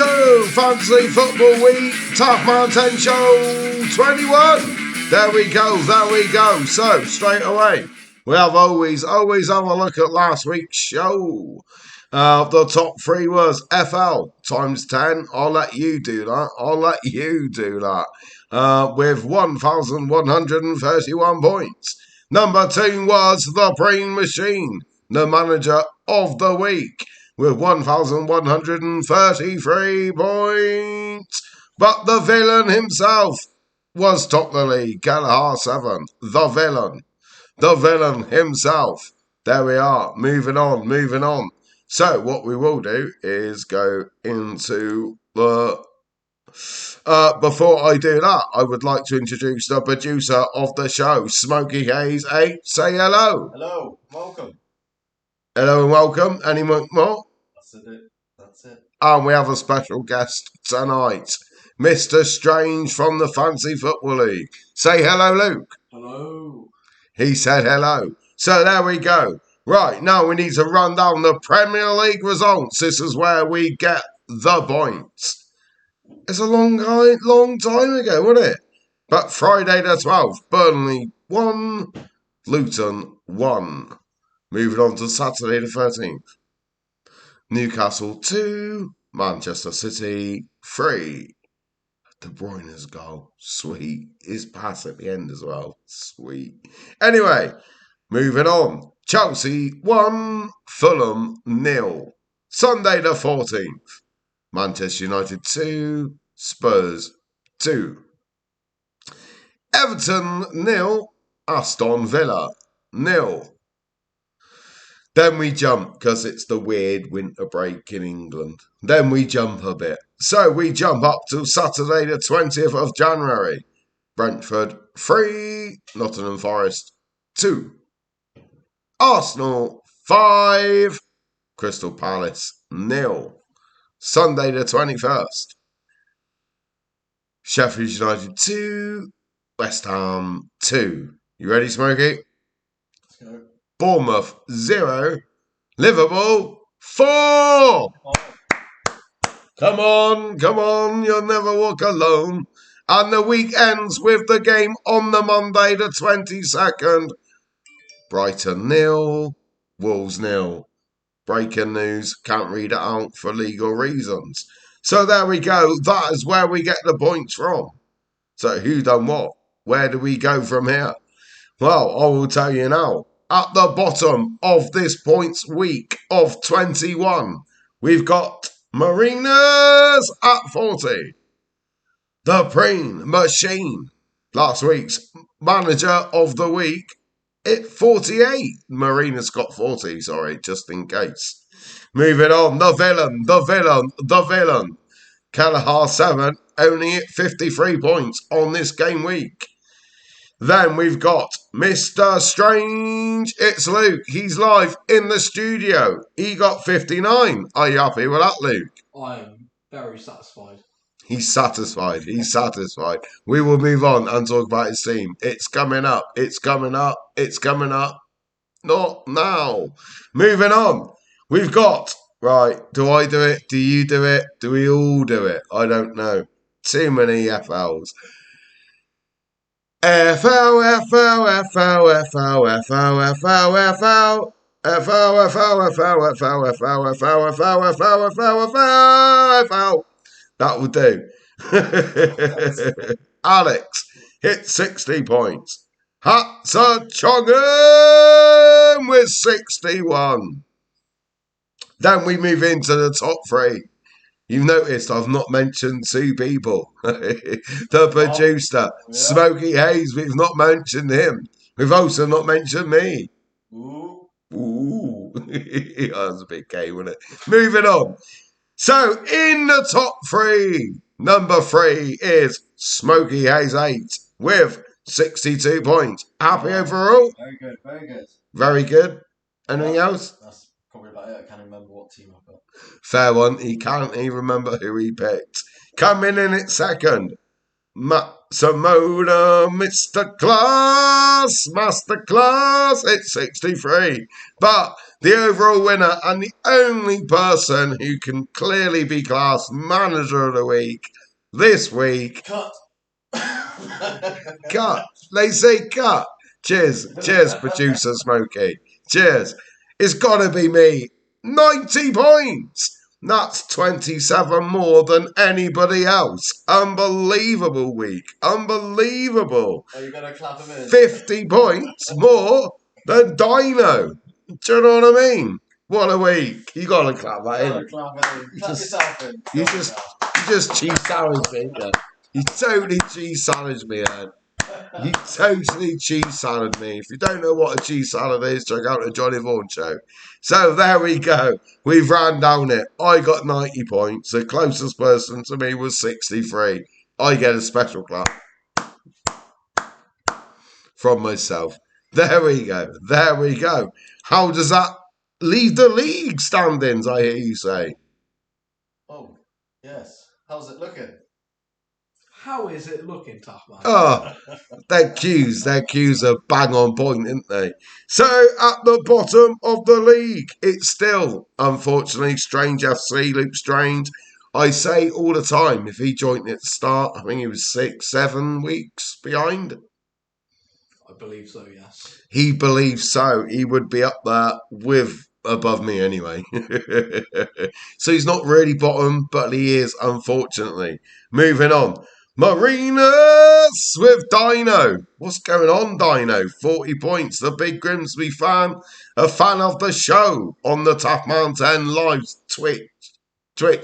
to Fantasy Football Week, TheTaffMan10 Show 21. There we go. So, straight away, we have always have a look at last week's show. The top three was FL times 10. I'll let you do that. With 1,131 points. Number 2 was The Brain Machine, the manager of the week, with 1,133 points. But the villain himself was top the league, Gallagher 7. The villain himself. There we are. Moving on. So what we will do is go into the... before I do that, I would like to introduce the producer of the show, Smokey Hayes 8. Say hello. Hello, welcome. Hello and welcome. Any more? That's it. And we have a special guest tonight, Mr. Strange from the Fantasy Football League. Say hello, Luke. Hello. He said hello. So there we go. Right, now we need to run down the Premier League results. This is where we get the points. It's a long time ago, wasn't it? But Friday the 12th, Burnley 1, Luton 1. Moving on to Saturday the 13th. Newcastle 2, Manchester City 3. De Bruyne's goal, sweet. His pass at the end as well, sweet. Anyway, moving on. Chelsea 1, Fulham 0. Sunday the 14th. Manchester United 2, Spurs 2. Everton 0, Aston Villa 0. Then we jump, because it's the weird winter break in England. Then we jump a bit. So we jump up to Saturday the 20th of January. Brentford 3, Nottingham Forest 2. Arsenal 5, Crystal Palace 0. Sunday the 21st. Sheffield United 2, West Ham 2. You ready, Smokey? Let's go. Bournemouth 0, Liverpool 4. Oh. Come on, you'll never walk alone. And the week ends with the game on the Monday the 22nd. Brighton 0, Wolves 0. Breaking news, can't read it out for legal reasons. So there we go, that is where we get the points from. So who done what? Where do we go from here? Well, I will tell you now. At the bottom of this points week of 21, we've got Mariners at 40. The Brain Machine, last week's manager of the week, at 48. Mariners got 40, just in case. Moving on, the villain. Kelleher 7, only at 53 points on this game week. Then we've got Mr. Strange. It's Luke. He's live in the studio. He got 59. Are you happy with that, Luke? I am very satisfied. He's satisfied. We will move on and talk about his team. It's coming up. Not now. Moving on. We've got, right, do I do it? Do you do it? Do we all do it? I don't know. Too many FLs. FL. That would do. Alex hit 60 points. Hatsa-Chongan with 61. Then we move into the top three. You've noticed I've not mentioned two people. The producer, Smokey Hayes, we've not mentioned him. We've also not mentioned me. Ooh. That was a bit gay, wasn't it? Moving on. So, in the top three, number 3 is Smokey Hayes 8 with 62 points. Happy overall? Very good. Anything else? That's probably about it. I can't remember what team I've got. Fair one. He can't even remember who he picked. Coming in at second, Simona, Mr. Class, Master Class, it's 63. But the overall winner and the only person who can clearly be class manager of the week this week. Cut. Cut. They say cut. Cheers. Cheers, producer Smokey. Cheers. It's got to be me. 90 points. That's 27 more than anybody else. Unbelievable week. Unbelievable. Are you going to clap him in? 50 points more than Dino. Do you know what I mean? What a week. You got to clap that in. Clap yourself in. You just cheese sandwich me. You totally cheese sandwich me, Ed. You totally cheese salad me. If you don't know what a cheese salad is, check out the Johnny Vaughan show. So there we go. We've ran down it. I got 90 points. The closest person to me was 63. I get a special clap from myself. There we go. There we go. How does that leave the league standings, I hear you say? Oh, yes. How's it looking? How is it looking, TaffMan? Oh, their cues are bang on point, aren't they? So at the bottom of the league, it's still, unfortunately, Strange FC, Luke Strange. I say all the time, if he joined at the start, I think he was 6-7 weeks behind. I believe so, yes. He believes so. He would be up there with above me anyway. So he's not really bottom, but he is, unfortunately. Moving on. Marinas with Dino. What's going on, Dino? 40 points. The Big Grimsby fan, a fan of the show on the TaffMan10 live Twitch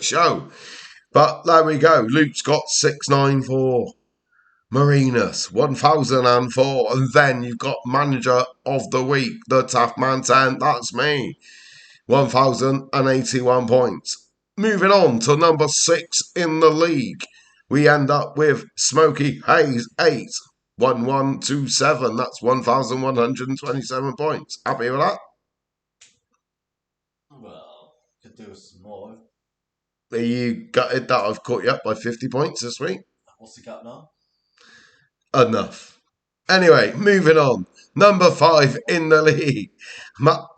show. But there we go. Luke's got 694. Marinas 1004. And then you've got Manager of the Week, the TaffMan10. That's me. 1,081 points. Moving on to number 6 in the league. We end up with Smokey Hayes 8, 1127. That's 1,127 points. Happy with that? Well, could do with some more. Are you gutted that I've caught you up by 50 points this week? What's he got now? Enough. Anyway, moving on. Number 5 in the league.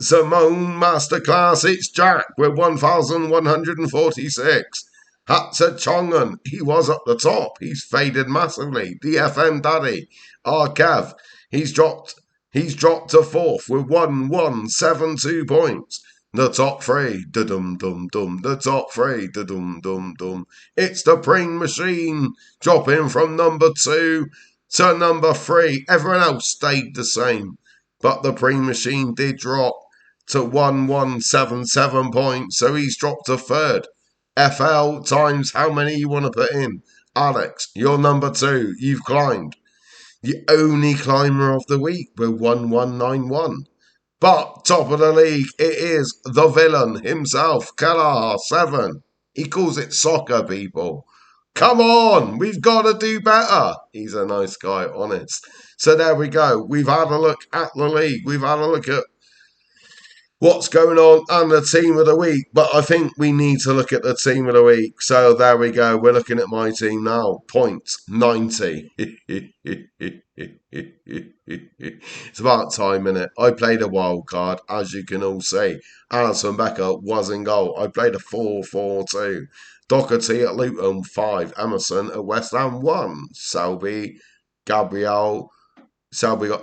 Simone Masterclass, it's Jack with 1,146. Hatsa Chongan, he was up the top. He's faded massively. The FM Daddy, Arkev, he's dropped to 4th with 1,172 points. The top 3, da-dum-dum-dum. The top 3, da-dum-dum-dum. It's the Pring Machine, dropping from number 2 to number 3. Everyone else stayed the same, but the Pring Machine did drop to 1,177 points, so he's dropped to 3rd. FL times how many you want to put in. Alex, you're number 2. You've climbed. The only climber of the week with 1,191. But top of the league, it is the villain himself, Kalar 7. He calls it soccer, people. Come on, we've got to do better. He's a nice guy, honest. So there we go. We've had a look at the league. We've had a look at what's going on and the team of the week. But I think we need to look at the team of the week. So there we go. We're looking at my team now. Points 90. It's about time, innit? I played a wild card, as you can all see. Alison Becker was in goal. I played a 4-4-2. Doherty at Luton 5. Emerson at West Ham 1. Selby got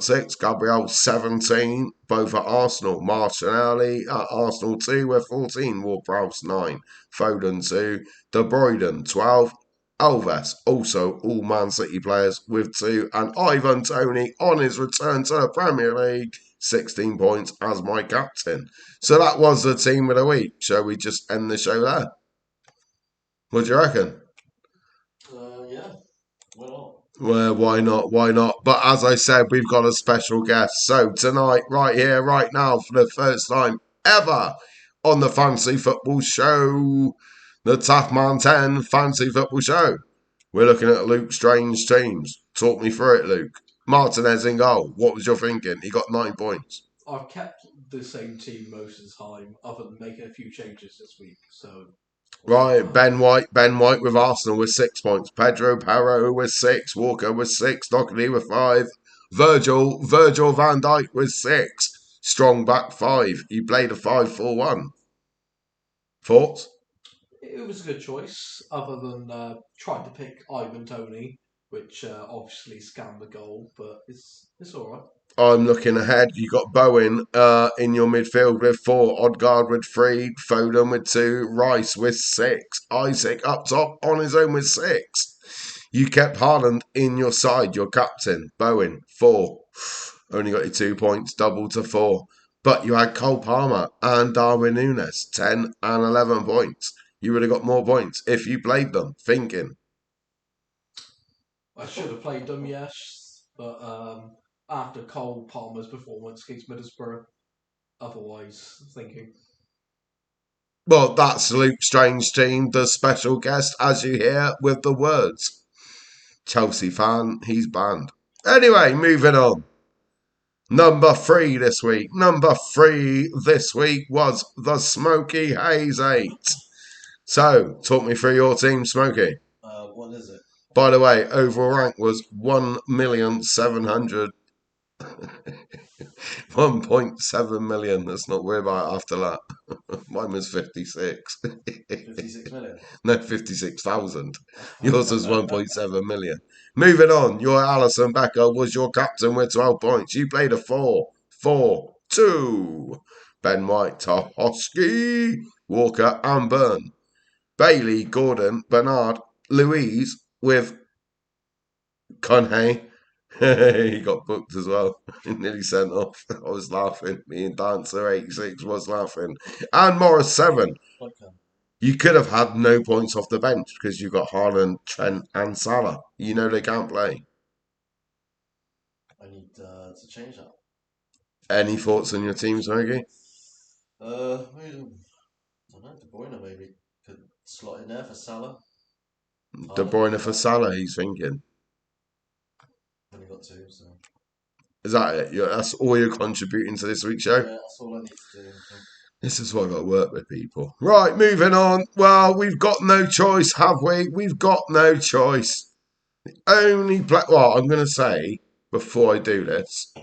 6. Gabriel 17. Both at Arsenal. Martinelli at Arsenal 2 with 14. Ward-Prowse 9. Foden 2. De Bruyne 12. Alves, also all Man City players with 2. And Ivan Toney on his return to the Premier League, 16 points as my captain. So that was the team of the week. Shall we just end the show there? What do you reckon? Yeah. Why not? Well, why not? Why not? But as I said, we've got a special guest. So tonight, right here, right now, for the first time ever on the Fantasy Football Show, the TaffMan10 Fantasy Football Show, we're looking at Luke Strange's teams. Talk me through it, Luke. Martinez in goal. What was your thinking? He got 9 points. I've kept the same team most of the time, other than making a few changes this week. So Right, Ben White with Arsenal with 6 points. Pedro Porro with 6. Walker with 6. Doherty with 5. Virgil van Dijk with 6. Strong back 5. He played a 5-4-1. Thoughts? It was a good choice, other than trying to pick Ivan Toney, which obviously scammed the goal, but it's all right. I'm looking ahead. You got Bowen in your midfield with 4, Odegaard with 3, Foden with 2, Rice with 6, Isaac up top on his own with 6. You kept Haaland in your side, your captain. Bowen 4, only got your 2 points, double to 4. But you had Cole Palmer and Darwin Núñez 10 and 11 points. You would have got more points if you played them. Thinking. I should have played them, yes, but after Cole Palmer's performance against Middlesbrough, otherwise thinking. Well, that's Luke Strange team, the special guest, as you hear, with the words. Chelsea fan, he's banned. Anyway, moving on. Number 3 this week. Number 3 this week was the Smoky Haze 8. So, talk me through your team, Smoky. What is it? By the way, overall rank was 1,700,000. 1.7 million. Let's not worry about it after that. Mine was 56. 56 million? No, 56,000. Yours was 1.7 million. Moving on, your Alison Becker was your captain with 12 points. You played a 4-4-2. Ben White, Tohosky, Walker, and Byrne. Bailey, Gordon, Bernard, Louise with Conhay. He got booked as well. Nearly sent off. I was laughing. Me and Dancer 86 was laughing. And Morris 7. Okay. You could have had no points off the bench because you've got Haaland, Trent, and Salah. You know they can't play. I need to change that. Any thoughts on your team, Smokey? I don't know, De Bruyne maybe could slot in there for Salah. De Bruyne for Salah, he's thinking. Only got 2, so. Is that it? That's all you're contributing to this week's show? Yeah, that's all I need to do. This is why I've got to work with people. Right, moving on. Well, we've got no choice, have we? We've got no choice. Only play. Well, I'm going to say, before I do this,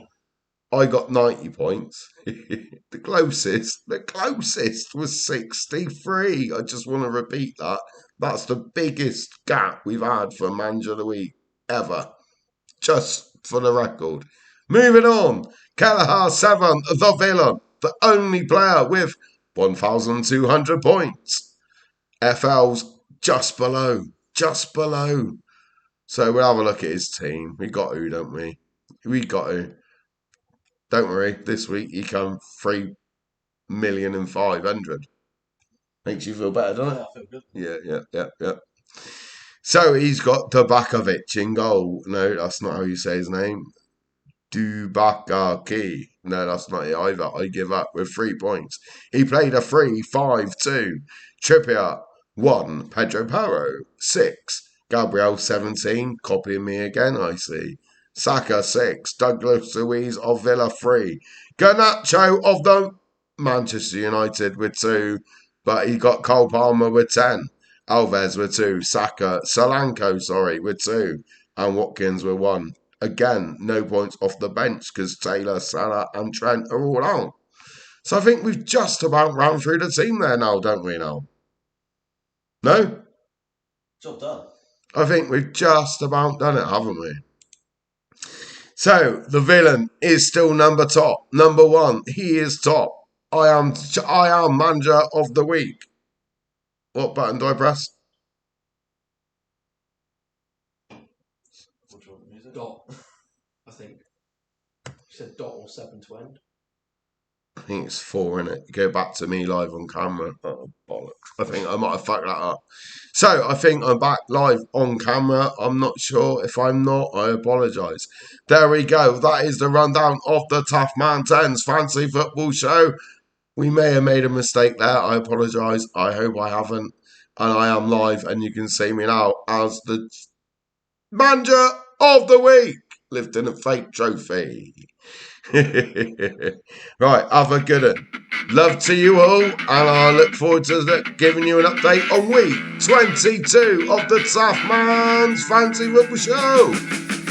I got 90 points. The closest was 63. I just want to repeat that. That's the biggest gap we've had for Manager of the Week ever. Just for the record. Moving on. Kelleher 7, the villain. The only player with 1,200 points. FL's just below. Just below. So we'll have a look at his team. We got to, don't we? We got to. Don't worry, this week he come 3,500,000. Makes you feel better, doesn't it? I feel good. Yeah. So he's got Tabakovic in goal. No, that's not how you say his name. Dubakaki. No, that's not it either. I give up with 3 points. He played a 3-5-2. Trippier 1. Pedro Porro 6. Gabriel 17. Copying me again, I see. Saka 6. Douglas Luiz of Villa 3. Garnacho of the Manchester United with 2. But he got Cole Palmer with 10. Alves with 2. Solanke, with 2. And Watkins with 1. Again, no points off the bench because Taylor, Salah, and Trent are all out. So I think we've just about ran through the team there now, don't we now? No? Job done. I think we've just about done it, haven't we? So, the villain is still number 1. He is top. I am manager of the week. What button do I press? What do you want the music? Dot, I think. You said dot or 7 to end. I think it's 4, innit? You go back to me live on camera. Oh, bollocks. I think I might have fucked that up. So, I think I'm back live on camera. I'm not sure. If I'm not, I apologise. There we go. That is the rundown of the TaffMan10's Fancy Football Show. We may have made a mistake there. I apologise. I hope I haven't. And I am live, and you can see me now as the manager of the week. lifting a fake trophy. Right, have a good one. Love to you all, and I look forward to giving you an update on week 22 of the TaffMan's Fantasy Football Show.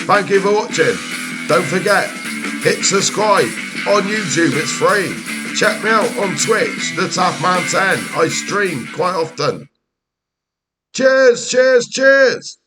Thank you for watching. Don't forget, hit subscribe on YouTube, it's free. Check me out on Twitch, TheTaffMan10. I stream quite often. Cheers, cheers, cheers.